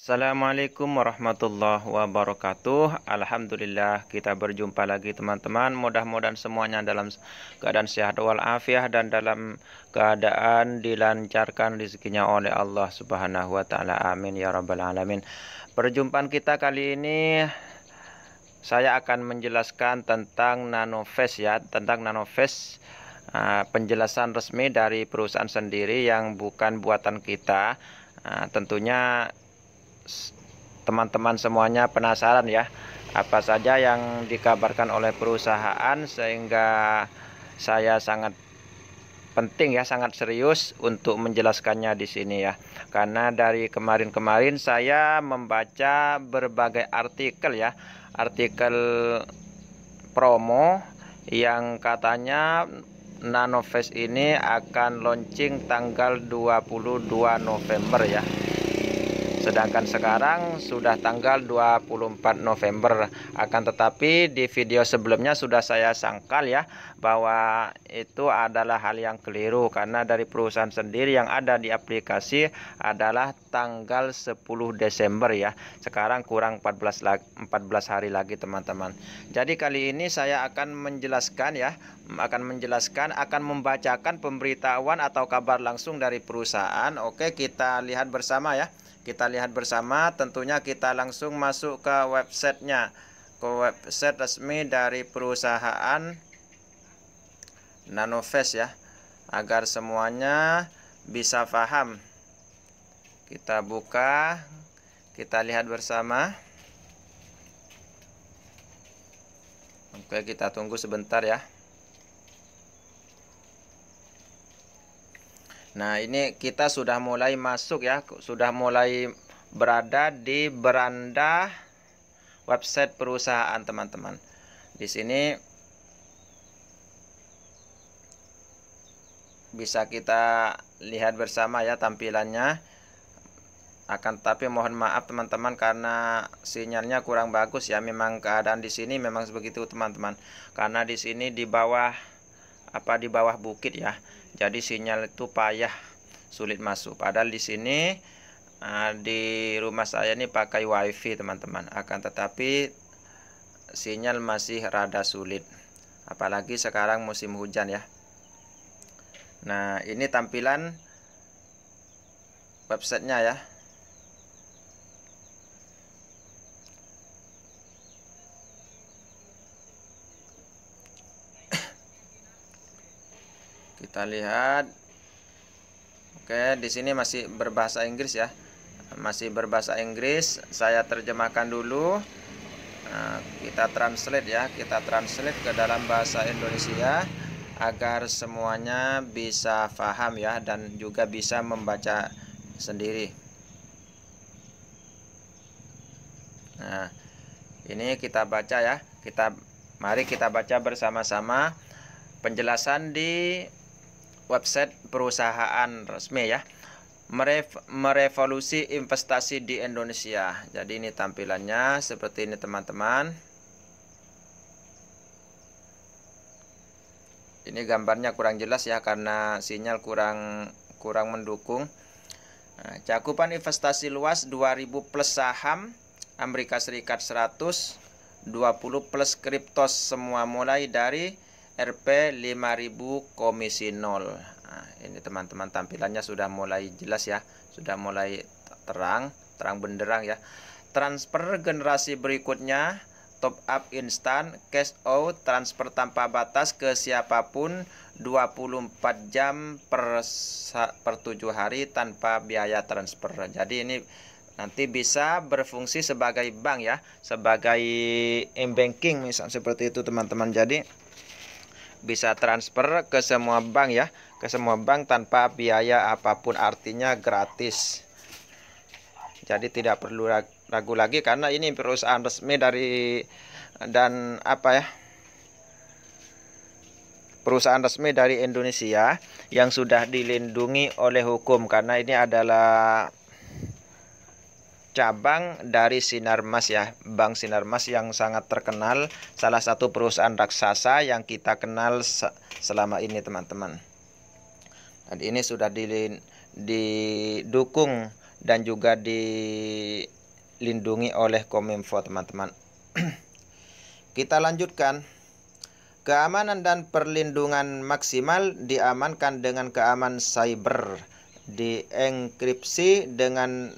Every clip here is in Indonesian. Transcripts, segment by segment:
Assalamualaikum warahmatullahi wabarakatuh. Alhamdulillah kita berjumpa lagi teman-teman. Mudah-mudahan semuanya dalam keadaan sehat walafiat dan dalam keadaan dilancarkan rezekinya oleh Allah Subhanahu wa taala. Amin ya rabbal alamin. Perjumpaan kita kali ini saya akan menjelaskan tentang Nanofest ya, tentang Nanofest. Penjelasan resmi dari perusahaan sendiri yang bukan buatan kita. Tentunya teman-teman semuanya penasaran ya, apa saja yang dikabarkan oleh perusahaan, sehingga saya sangat penting ya, sangat serius untuk menjelaskannya di sini ya. Karena dari kemarin-kemarin saya membaca berbagai artikel ya, artikel promo yang katanya Nanofest ini akan launching tanggal 22 November ya. Sedangkan sekarang sudah tanggal 24 November. Akan tetapi di video sebelumnya sudah saya sangkal ya, bahwa itu adalah hal yang keliru. Karena dari perusahaan sendiri yang ada di aplikasi adalah tanggal 10 Desember ya. Sekarang kurang 14 hari lagi teman-teman. Jadi kali ini saya akan menjelaskan ya, akan membacakan pemberitahuan atau kabar langsung dari perusahaan. Oke, kita lihat bersama ya. Kita lihat bersama, tentunya kita langsung masuk ke websitenya, ke website resmi dari perusahaan Nanofest ya, agar semuanya bisa paham. Kita buka, kita lihat bersama. Oke, kita tunggu sebentar ya. Nah, ini kita sudah mulai masuk ya, sudah mulai berada di beranda website perusahaan teman-teman. Di sini bisa kita lihat bersama ya tampilannya. Akan tapi mohon maaf teman-teman karena sinyalnya kurang bagus ya. Memang keadaan di sini memang begitu teman-teman. Karena di sini di bawah di bawah bukit ya. Jadi sinyal itu payah, sulit masuk. Padahal di sini di rumah saya ini pakai wifi teman-teman. Akan tetapi sinyal masih rada sulit. Apalagi sekarang musim hujan ya. Nah, ini tampilan websitenya ya. Kita lihat. Oke, di sini masih berbahasa Inggris ya. Masih berbahasa Inggris. Saya terjemahkan dulu. Nah, kita translate ya. Kita translate ke dalam bahasa Indonesia agar semuanya bisa paham ya, dan juga bisa membaca sendiri. Nah, ini kita baca ya. Mari kita baca bersama-sama penjelasan di website perusahaan resmi ya. Merevolusi investasi di Indonesia. Jadi ini tampilannya seperti ini teman-teman. Ini gambarnya kurang jelas ya karena sinyal kurang mendukung. Nah, cakupan investasi luas 2000 plus saham, Amerika Serikat 100, 20 plus kriptos, semua mulai dari Rp 5000 komisi 0. Nah, ini teman-teman tampilannya sudah mulai jelas ya, sudah mulai terang benderang ya. Transfer generasi berikutnya, top up instan, cash out, transfer tanpa batas ke siapapun 24 jam per 7 hari tanpa biaya transfer. Jadi ini nanti bisa berfungsi sebagai bank ya, sebagai m-banking misal seperti itu teman-teman. Jadi bisa transfer ke semua bank ya, ke semua bank tanpa biaya apapun, artinya gratis. Jadi tidak perlu ragu lagi karena ini perusahaan resmi perusahaan resmi dari Indonesia yang sudah dilindungi oleh hukum, karena ini adalah cabang dari Sinarmas ya, Bank Sinarmas yang sangat terkenal, salah satu perusahaan raksasa yang kita kenal selama ini teman-teman. Dan ini sudah didukung dan juga dilindungi oleh Kominfo, teman-teman. Kita lanjutkan. Keamanan dan perlindungan maksimal diamankan dengan keamanan cyber, dienkripsi dengan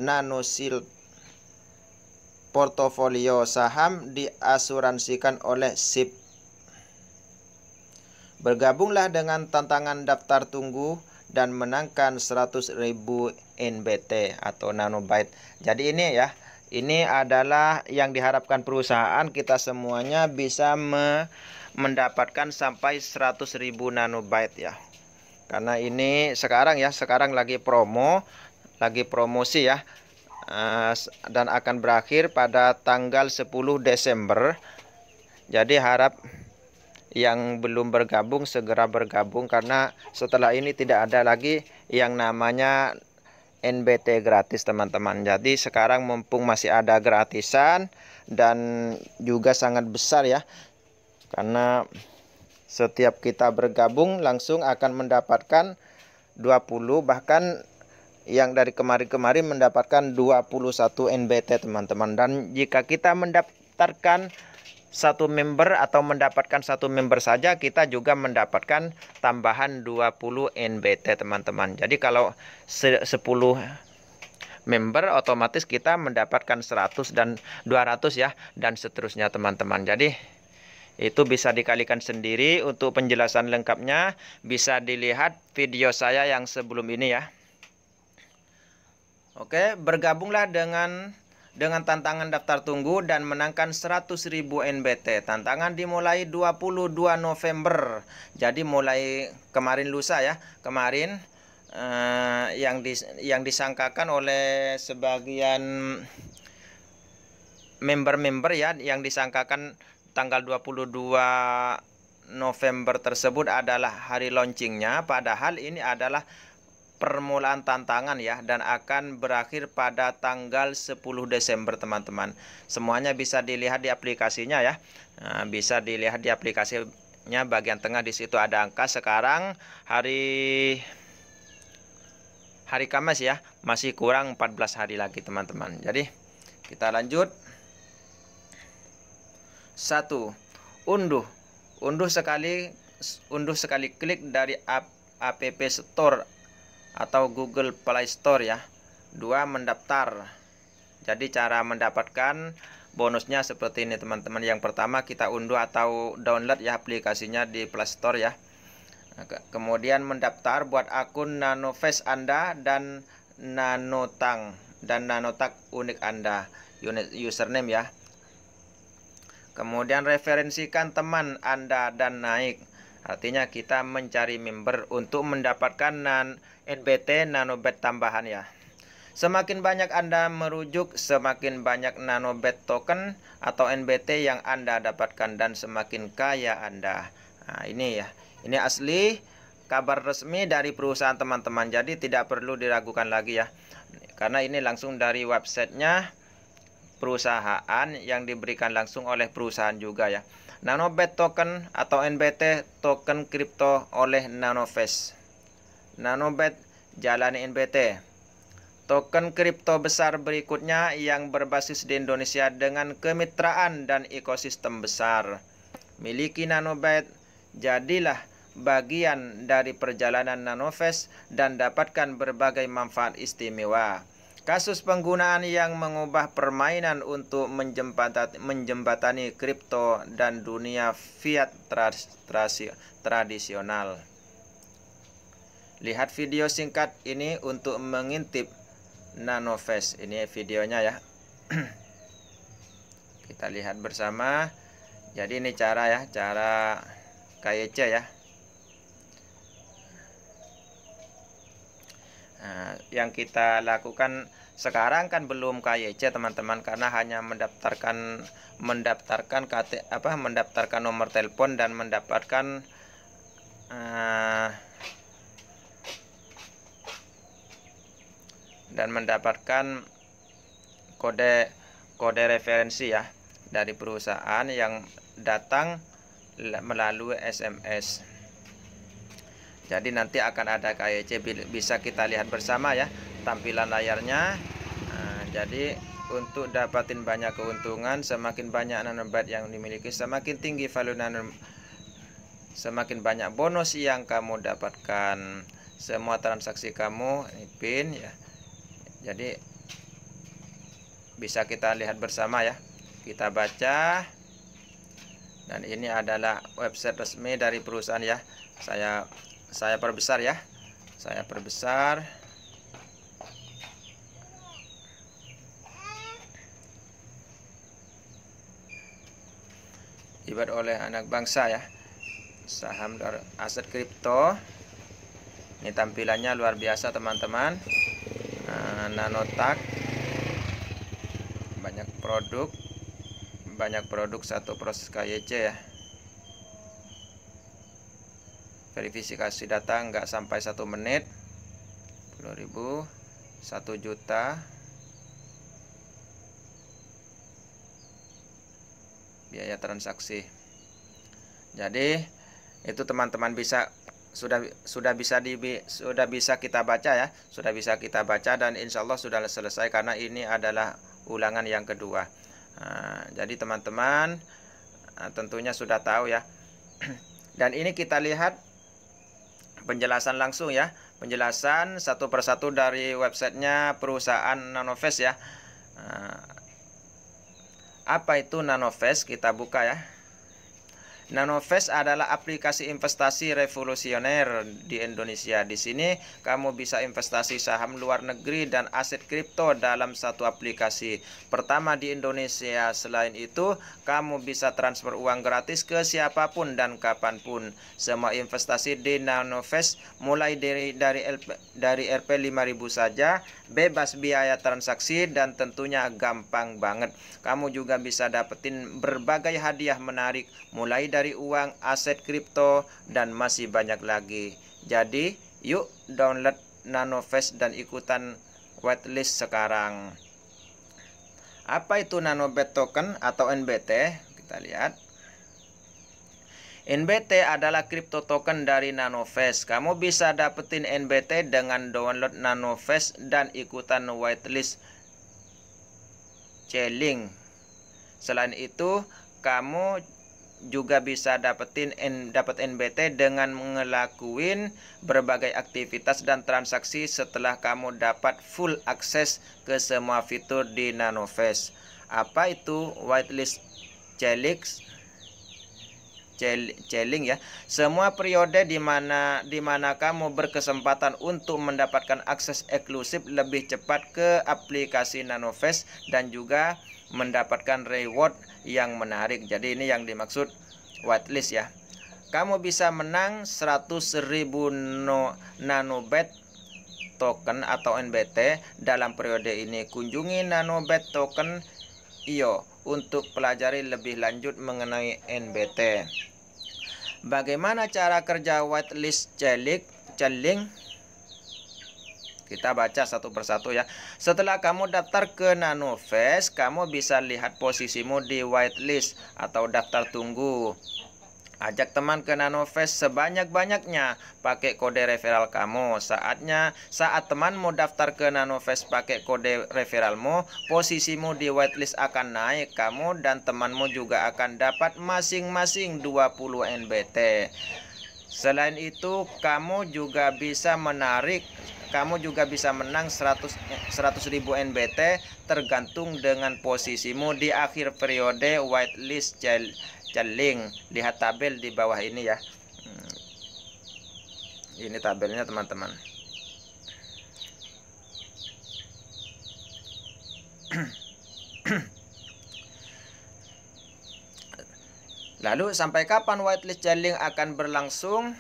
NanoShield. Portofolio saham diasuransikan oleh SIP. Bergabunglah dengan tantangan daftar tunggu dan menangkan 100.000 NBT atau nanobyte. Jadi ini ya, ini adalah yang diharapkan perusahaan, kita semuanya bisa mendapatkan sampai 100.000 nanobyte ya. Karena ini sekarang lagi promosi ya. Dan akan berakhir pada tanggal 10 Desember. Jadi harap yang belum bergabung segera bergabung, karena setelah ini tidak ada lagi yang namanya NBT gratis, teman-teman. Jadi sekarang mumpung masih ada gratisan dan juga sangat besar ya, karena setiap kita bergabung langsung akan mendapatkan 20, bahkan yang dari kemarin-kemarin mendapatkan 21 NBT, teman-teman. Dan jika kita mendaftarkan satu member atau mendapatkan satu member saja, kita juga mendapatkan tambahan 20 NBT, teman-teman. Jadi kalau 10 member otomatis kita mendapatkan 100 dan 200 ya, dan seterusnya, teman-teman. Jadi itu bisa dikalikan sendiri. Untuk penjelasan lengkapnya bisa dilihat video saya yang sebelum ini ya. Oke, bergabunglah dengan tantangan daftar tunggu dan menangkan 100.000 NBT. Tantangan dimulai 22 November. Jadi mulai kemarin lusa ya. Kemarin yang disangkakan oleh sebagian member-member ya, yang disangkakan tanggal 22 November tersebut adalah hari launchingnya, padahal ini adalah permulaan tantangan ya, dan akan berakhir pada tanggal 10 Desember, teman-teman. Semuanya bisa dilihat di aplikasinya ya. Nah, bisa dilihat di aplikasinya bagian tengah, di situ ada angka. Sekarang hari Kamis ya, masih kurang 14 hari lagi, teman-teman. Jadi kita lanjut. 1. Unduh sekali klik dari App Store atau Google Play Store ya. 2. Mendaftar. Jadi cara mendapatkan bonusnya seperti ini, teman-teman. Yang pertama kita unduh atau download ya aplikasinya di Play Store ya. Kemudian mendaftar buat akun NanoVest Anda dan Nanotang dan Nanotag unik Anda, username ya. Kemudian referensikan teman Anda dan naik. Artinya kita mencari member untuk mendapatkan NBT nanobyte tambahan ya. Semakin banyak Anda merujuk, semakin banyak nanobyte token atau NBT yang Anda dapatkan dan semakin kaya Anda. Nah, ini ya. Ini asli kabar resmi dari perusahaan, teman-teman. Jadi tidak perlu diragukan lagi ya. Karena ini langsung dari websitenya perusahaan yang diberikan langsung oleh perusahaan juga ya. Nanobyte token atau NBT token kripto oleh NanoVest. Nanobyte jalani NBT. Token kripto besar berikutnya yang berbasis di Indonesia dengan kemitraan dan ekosistem besar. Miliki Nanobyte, jadilah bagian dari perjalanan NanoVest dan dapatkan berbagai manfaat istimewa. Kasus penggunaan yang mengubah permainan untuk menjembatani kripto dan dunia fiat tradisional. Lihat video singkat ini untuk mengintip NanoVest. Ini videonya ya. Kita lihat bersama. Jadi ini cara KYC ya. Nah, yang kita lakukan sekarang kan belum KYC, teman-teman, karena hanya mendaftarkan nomor telepon dan mendapatkan kode referensi ya dari perusahaan yang datang melalui SMS. Jadi nanti akan ada KYC, bisa kita lihat bersama ya tampilan layarnya. Nah, jadi untuk dapatin banyak keuntungan. Semakin banyak nanobit yang dimiliki, semakin tinggi value semakin banyak bonus yang kamu dapatkan. Semua transaksi kamu ini PIN ya. Jadi bisa kita lihat bersama ya. Kita baca. Dan ini adalah website resmi dari perusahaan ya. Saya perbesar ya. Saya perbesar. Dibuat oleh anak bangsa ya. Saham aset kripto. Ini tampilannya luar biasa teman-teman. Nanotac. Banyak produk satu proses KYC ya. Verifikasi data nggak sampai 1 menit. 10.000, 1 juta. Biaya transaksi. Jadi itu teman-teman sudah bisa kita baca ya. Sudah bisa kita baca dan insya Allah sudah selesai karena ini adalah ulangan yang kedua. Jadi teman-teman tentunya sudah tahu ya. Dan ini kita lihat penjelasan langsung ya. Penjelasan satu persatu dari websitenya perusahaan Nanovest ya. Apa itu Nanovest? Kita buka ya. Nanovest adalah aplikasi investasi revolusioner di Indonesia. Di sini kamu bisa investasi saham luar negeri dan aset kripto dalam satu aplikasi. Pertama di Indonesia. Selain itu, kamu bisa transfer uang gratis ke siapapun dan kapanpun. Semua investasi di Nanovest mulai dari Rp 5.000 saja, bebas biaya transaksi dan tentunya gampang banget. Kamu juga bisa dapetin berbagai hadiah menarik mulai dari uang, aset kripto, dan masih banyak lagi. Jadi, yuk download Nanovest dan ikutan whitelist sekarang. Apa itu Nanobit Token atau NBT? Kita lihat. NBT adalah crypto token dari Nanovest. Kamu bisa dapetin NBT dengan download Nanovest dan ikutan whitelist Chainlink. Selain itu, kamu juga bisa dapat NBT dengan ngelakuin berbagai aktivitas dan transaksi setelah kamu dapat full akses ke semua fitur di Nanovest. Apa itu whitelist Chainlink ya? Semua periode di mana kamu berkesempatan untuk mendapatkan akses eksklusif lebih cepat ke aplikasi Nanovest dan juga mendapatkan reward yang menarik. Jadi ini yang dimaksud whitelist ya. Kamu bisa menang 100.000 Nanobit token atau NBT dalam periode ini. Kunjungi Nanobit token IO untuk pelajari lebih lanjut mengenai NBT. Bagaimana cara kerja whitelist Chainlink? Kita baca satu persatu ya. Setelah kamu daftar ke Nanovest, kamu bisa lihat posisimu di whitelist atau daftar tunggu. Ajak teman ke Nanovest sebanyak-banyaknya. Pakai kode referral kamu. Saat temanmu daftar ke Nanovest pakai kode referralmu, posisimu di whitelist akan naik. Kamu dan temanmu juga akan dapat masing-masing 20 NBT. Selain itu, kamu juga bisa menang 100.000 NBT tergantung dengan posisimu di akhir periode whitelist Chainlink. Lihat tabel di bawah ini ya. Ini tabelnya teman-teman. Lalu sampai kapan whitelist Chainlink akan berlangsung?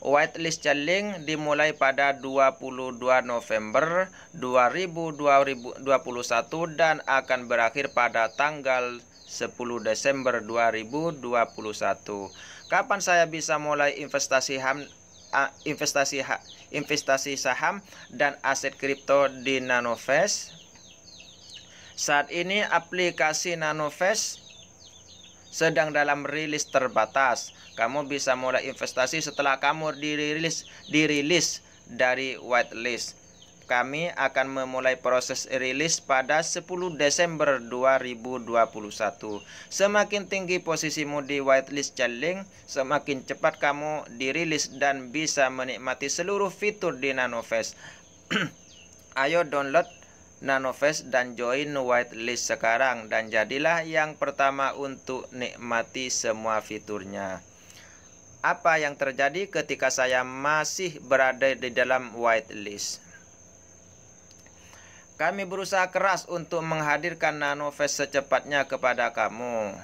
Whitelist Chainlink dimulai pada 22 November 2021 dan akan berakhir pada tanggal 10 Desember 2021. Kapan saya bisa mulai investasi saham dan aset kripto di Nanovest? Saat ini aplikasi Nanovest sedang dalam rilis terbatas. Kamu bisa mulai investasi setelah kamu dirilis dari whitelist. kami akan memulai proses rilis pada 10 Desember 2021. Semakin tinggi posisimu di whitelist Celling, semakin cepat kamu dirilis dan bisa menikmati seluruh fitur di Nanovest. Ayo download Nanovest dan join whitelist sekarang dan jadilah yang pertama untuk nikmati semua fiturnya. Apa yang terjadi ketika saya masih berada di dalam whitelist? Kami berusaha keras untuk menghadirkan Nanovest secepatnya kepada kamu.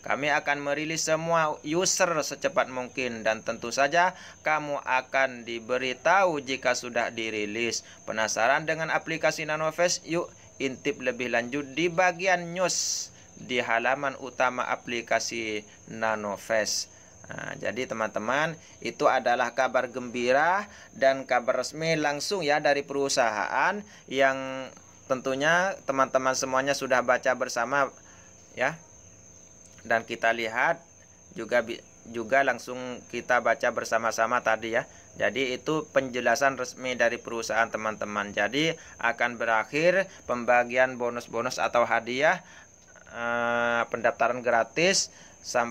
Kami akan merilis semua user secepat mungkin dan tentu saja kamu akan diberitahu jika sudah dirilis. Penasaran dengan aplikasi Nanovest? Yuk intip lebih lanjut di bagian news di halaman utama aplikasi Nanovest. Nah, jadi teman-teman, itu adalah kabar gembira dan kabar resmi langsung ya dari perusahaan yang tentunya teman-teman semuanya sudah baca bersama ya. Dan kita lihat juga langsung kita baca bersama-sama tadi ya. Jadi itu penjelasan resmi dari perusahaan teman-teman. Jadi akan berakhir pembagian bonus-bonus atau hadiah pendaftaran gratis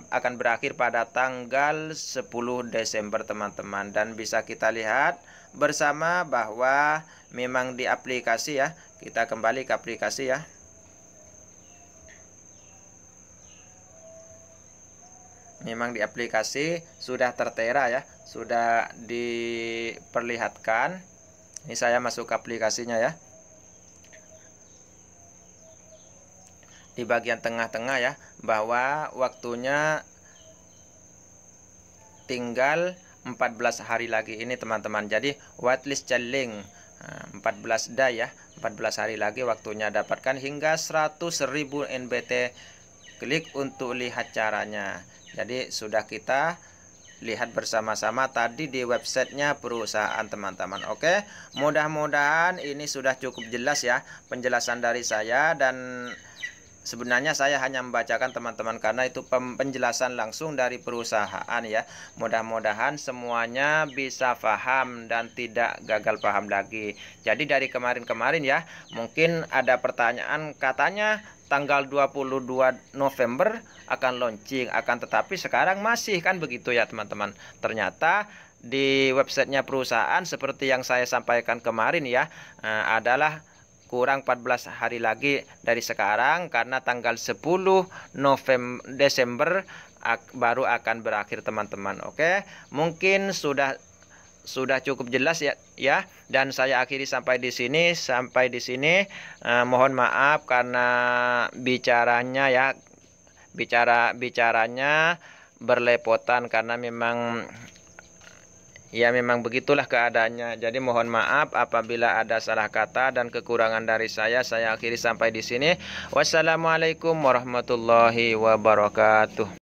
akan berakhir pada tanggal 10 Desember teman-teman. Dan bisa kita lihat bersama bahwa memang di aplikasi ya, kita kembali ke aplikasi ya. Memang di aplikasi sudah tertera ya, sudah diperlihatkan. Ini saya masuk ke aplikasinya ya. Di bagian tengah-tengah ya, bahwa waktunya tinggal 14 hari lagi ini teman-teman. Jadi whitelist Celling 14 day ya, 14 hari lagi waktunya. Dapatkan hingga 100.000 NBT. Klik untuk lihat caranya. Jadi sudah kita lihat bersama-sama tadi di websitenya perusahaan teman-teman. Oke, mudah-mudahan ini sudah cukup jelas ya penjelasan dari saya. Dan sebenarnya saya hanya membacakan teman-teman karena itu penjelasan langsung dari perusahaan ya. Mudah-mudahan semuanya bisa paham dan tidak gagal paham lagi. Jadi dari kemarin-kemarin ya, mungkin ada pertanyaan katanya tanggal 22 November akan launching, tetapi sekarang masih kan begitu ya teman-teman. Ternyata di websitenya perusahaan seperti yang saya sampaikan kemarin ya, adalah kurang 14 hari lagi dari sekarang, karena tanggal 10 Desember baru akan berakhir teman-teman. Oke, mungkin sudah cukup jelas ya, dan saya akhiri sampai di sini. Mohon maaf karena bicaranya berlepotan karena memang begitulah keadaannya. Jadi mohon maaf apabila ada salah kata dan kekurangan dari saya. Saya akhiri sampai di sini. Wassalamualaikum warahmatullahi wabarakatuh.